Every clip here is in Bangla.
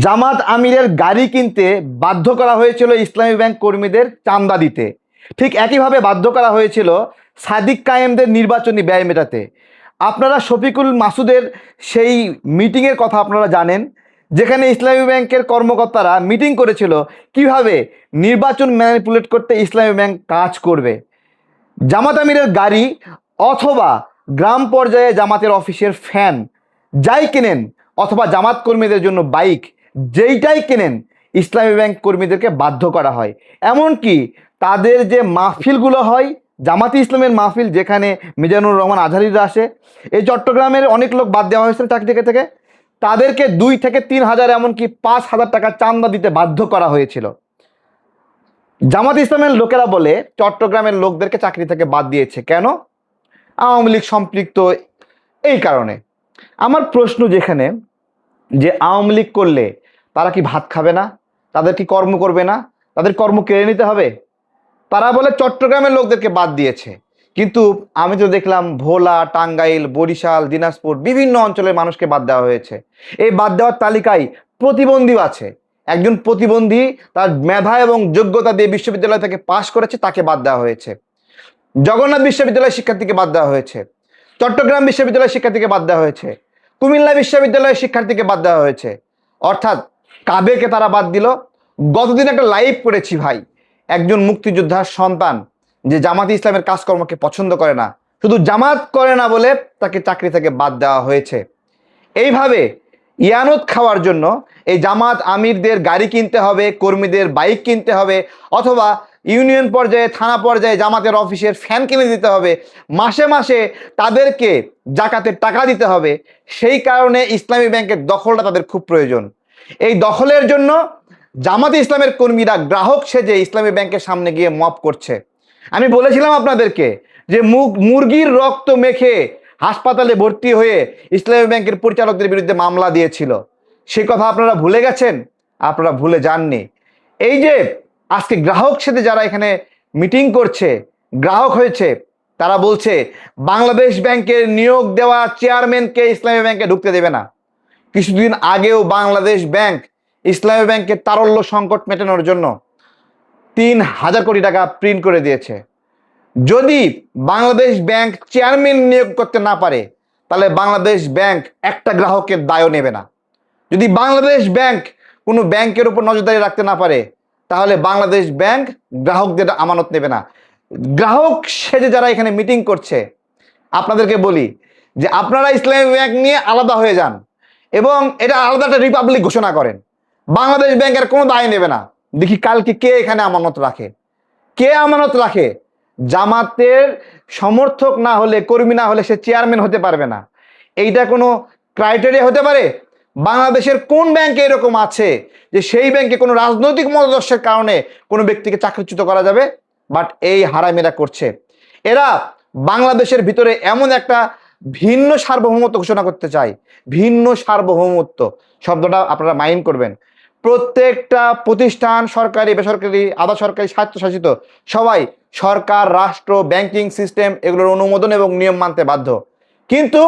জামাত আমিরের গাড়ি কিনতে বাধ্য করা হয়েছিল ইসলামী ব্যাংক কর্মীদের চাঁদা দিতে। ঠিক একইভাবে বাধ্য করা হয়েছিল সাদিক কায়েমদের নির্বাচনী ব্যয় মেটাতে। আপনারা শফিকুল মাসুদের সেই মিটিংয়ের কথা আপনারা জানেন, যেখানে ইসলামী ব্যাংকের কর্মকর্তারা মিটিং করেছিল কিভাবে নির্বাচন ম্যানিপুলেট করতে ইসলামী ব্যাংক কাজ করবে। জামাত আমিরের গাড়ি অথবা গ্রাম পর্যায়ে জামাতের অফিসের ফ্যান যাই কেনেন, অথবা জামাত কর্মীদের জন্য বাইক যেইটাই কেনেন, ইসলামী ব্যাংক কর্মীদেরকে বাধ্য করা হয়। এমনকি তাদের যে মাহফিলগুলো হয়, জামাতি ইসলামের মাহফিল যেখানে মিজানুর রহমান আজহারিরা আসে, এই চট্টগ্রামের অনেক লোক বাদ দেওয়া হয়েছিল চাকরি থেকে, তাদেরকে 2 থেকে 3 হাজার এমনকি 5,000 টাকা চাঁদা দিতে বাধ্য করা হয়েছিল। জামাত ইসলামের লোকেরা বলে চট্টগ্রামের লোকদেরকে চাকরি থেকে বাদ দিয়েছে কেন? আওয়ামী লীগ সম্পৃক্ত, এই কারণে। আমার প্রশ্ন যেখানে, যে আওয়ামী লীগ করলে তারা কি ভাত খাবে না? তাদের কি কর্ম করবে না? তাদের কর্ম কেড়ে নিতে হবে? তারা বলে চট্টগ্রামের লোকদেরকে বাদ দিয়েছে, কিন্তু আমি তো দেখলাম ভোলা, টাঙ্গাইল, বরিশাল, দিনাজপুর বিভিন্ন অঞ্চলের মানুষকে বাদ দেওয়া হয়েছে। এই বাদ দেওয়ার তালিকায় প্রতিবন্ধীও আছে। একজন প্রতিবন্ধী তার মেধা এবং যোগ্যতা দিয়ে বিশ্ববিদ্যালয় থেকে পাশ করেছে, তাকে বাদ দেওয়া হয়েছে। জগন্নাথ বিশ্ববিদ্যালয়ের শিক্ষার্থীকে বাদ দেওয়া হয়েছে, চট্টগ্রাম বিশ্ববিদ্যালয়ের শিক্ষার্থীকে বাদ দেওয়া হয়েছে, কুমিল্লা বিশ্ববিদ্যালয়ের শিক্ষার্থীকে বাদ দেওয়া হয়েছে। অর্থাৎ কাদেরকে তারা বাদ দিল? গতদিন একটা লাইভ করেছি ভাই, একজন মুক্তিযোদ্ধার সন্তান যে জামাত ইসলামের কাজকর্মকে পছন্দ করে না, শুধু জামাত করে না বলে তাকে চাকরি থেকে বাদ দেওয়া হয়েছে। এইভাবে ইয়ানত খাওয়ার জন্য এই জামাত আমিরদের গাড়ি কিনতে হবে, কর্মীদের বাইক কিনতে হবে, অথবা ইউনিয়ন পর্যায়ে, থানা পর্যায়ে জামাতের অফিসের ফ্যান কিনে দিতে হবে, মাসে মাসে তাদেরকে জাকাতের টাকা দিতে হবে। সেই কারণে ইসলামী ব্যাংকের দখলটা তাদের খুব প্রয়োজন। এই দখলের জন্য জামাতে ইসলামের কর্মীরা গ্রাহক সেজে ইসলামী ব্যাংকের সামনে গিয়ে মপ করছে। আমি বলেছিলাম আপনাদেরকে যে মুরগির রক্ত মেখে হাসপাতালে ভর্তি হয়ে ইসলামী ব্যাংকের পরিচালকদের বিরুদ্ধে মামলা দিয়েছিল। সে কথা আপনারা ভুলে গেছেন? আপনারা ভুলে যাননি। এই যে আজকে গ্রাহক সেজে যারা এখানে মিটিং করছে, গ্রাহক হয়েছে, তারা বলছে বাংলাদেশ ব্যাংকের নিয়োগ দেওয়া চেয়ারম্যানকে ইসলামী ব্যাংকে ঢুকতে দেবে না। কিছুদিন আগেও বাংলাদেশ ব্যাংক ইসলামী ব্যাংকের তারল্য সংকট মেটানোর জন্য 3,000 কোটি টাকা প্রিন্ট করে দিয়েছে। যদি বাংলাদেশ ব্যাংক চেয়ারম্যান নিয়োগ করতে না পারে, তাহলে বাংলাদেশ ব্যাংক একটা গ্রাহকের দায়ও নেবে না। যদি বাংলাদেশ ব্যাংক কোনো ব্যাংকের উপর নজরদারি রাখতে না পারে, তাহলে বাংলাদেশ ব্যাংক গ্রাহকদের আমানত নেবে না। গ্রাহক সেজে যারা এখানে মিটিং করছে, আপনাদেরকে বলি যে আপনারা ইসলামী ব্যাংক নিয়ে আলাদা হয়ে যান এবং এটা আলাদা একটা রিপাবলিক ঘোষণা করেন। বাংলাদেশ ব্যাংকের কোনো দায় নেবে না। দেখি কালকে কে এখানে আমানত রাখে, কে আমানত রাখে। জামাতের সমর্থক না হলে, কর্মী না হলে সে চেয়ারম্যান হতে পারবে না। এইটা কোনো ক্রাইটেরিয়া হতে পারে? বাংলাদেশের কোন ব্যাংকে এরকম আছে যে সেই ব্যাংকে কোনো রাজনৈতিক মতাদর্শের কারণে কোনো ব্যক্তিকে চাকরিচ্যুত করা যাবে? বাট এই হারামিরা করছে। এরা বাংলাদেশের ভিতরে এমন একটা ভিন্ন সার্বভৌমত্ব ঘোষণা করতে চায়। ভিন্ন সার্বভৌমত্ব শব্দটা আপনারা মাইন্ড করবেন। প্রত্যেকটা প্রতিষ্ঠান, সরকারি, বেসরকারি, আধা সরকারি, স্বায়ত্তশাসিত, সবাই সরকার, রাষ্ট্র, ব্যাংকিং সিস্টেম এগুলোর অনুমোদন এবং নিয়ম মানতে বাধ্য। কিন্তু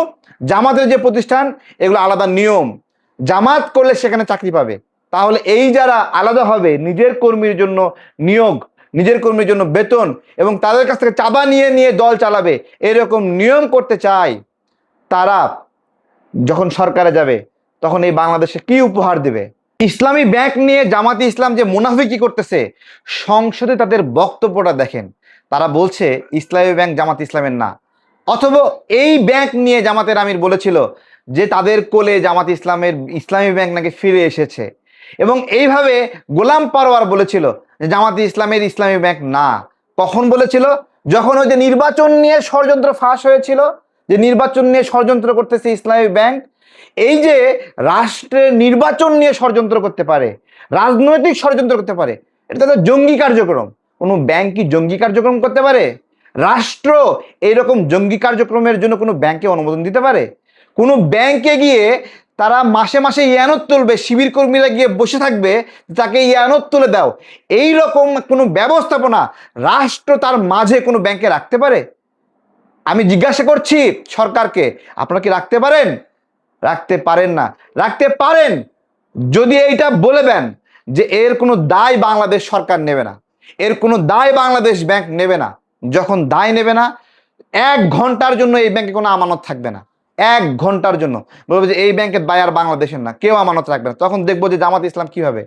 জামাতের যে প্রতিষ্ঠান, এগুলো আলাদা নিয়ম। জামাত করলে সেখানে চাকরি পাবে। তাহলে এই যারা আলাদা হবে, নিজের কর্মীর জন্য নিয়োগ, নিজের কর্মীর জন্য বেতন এবং তাদের কাছ থেকে চাঁদা নিয়ে নিয়ে দল চালাবে, এরকম নিয়ম করতে চায়, তারা যখন সরকারে যাবে তখন এই বাংলাদেশে কি উপহার দেবে? ইসলামী ব্যাংক নিয়ে জামাতি ইসলাম যে মুনাফিকি করতেছে, সংসদে তাদের বক্তব্যটা দেখেন। তারা বলছে ইসলামী ব্যাংক জামাত ইসলামের না। অথবা এই ব্যাংক নিয়ে জামাতের আমির বলেছিল যে তাদের কোলে জামাত ইসলামের ইসলামী ব্যাংক নাকি ফিরে এসেছে। এবং এইভাবে গোলাম পারওয়ার বলেছিল যে জামাত ইসলামের ইসলামী ব্যাংক না। কখন বলেছিল? যখন ওই যে নির্বাচন নিয়ে ষড়যন্ত্র ফাঁস হয়েছিল, যে নির্বাচন নিয়ে ষড়যন্ত্র করতেছে ইসলামী ব্যাংক। এই যে রাষ্ট্রের নির্বাচন নিয়ে ষড়যন্ত্র করতে পারে, রাজনৈতিক ষড়যন্ত্র করতে পারে, এটা তাদের জঙ্গি কার্যক্রম। কোনো ব্যাংক কি জঙ্গি কার্যক্রম করতে পারে? রাষ্ট্র এইরকম জঙ্গি কার্যক্রমের জন্য কোনো ব্যাংকে অনুমোদন দিতে পারে? কোনো ব্যাংকে গিয়ে তারা মাসে মাসে ইয়ানত তুলবে, শিবির কর্মীরা গিয়ে বসে থাকবে, তাকে ইয়ানত তুলে দাও, এই রকম কোনো ব্যবস্থাপনা রাষ্ট্র তার মাঝে কোনো ব্যাংকে রাখতে পারে? আমি জিজ্ঞাসা করছি সরকারকে, আপনারা কি রাখতে পারেন? রাখতে পারেন না। রাখতে পারেন যদি এইটা বলে দেন যে এর কোনো দায় বাংলাদেশ সরকার নেবে না, এর কোনো দায় বাংলাদেশ ব্যাংক নেবে না, যখন দায় নেবে না, 1 ঘন্টার জন্য এই ব্যাংকে কোনো আমানত থাকবে না, 1 ঘন্টার জন্য বলবে যে এই ব্যাংকের দায় আর বাংলাদেশের না, কেউ আমানত রাখবে না, তখন দেখবো যে জামাত ইসলাম কি হবে।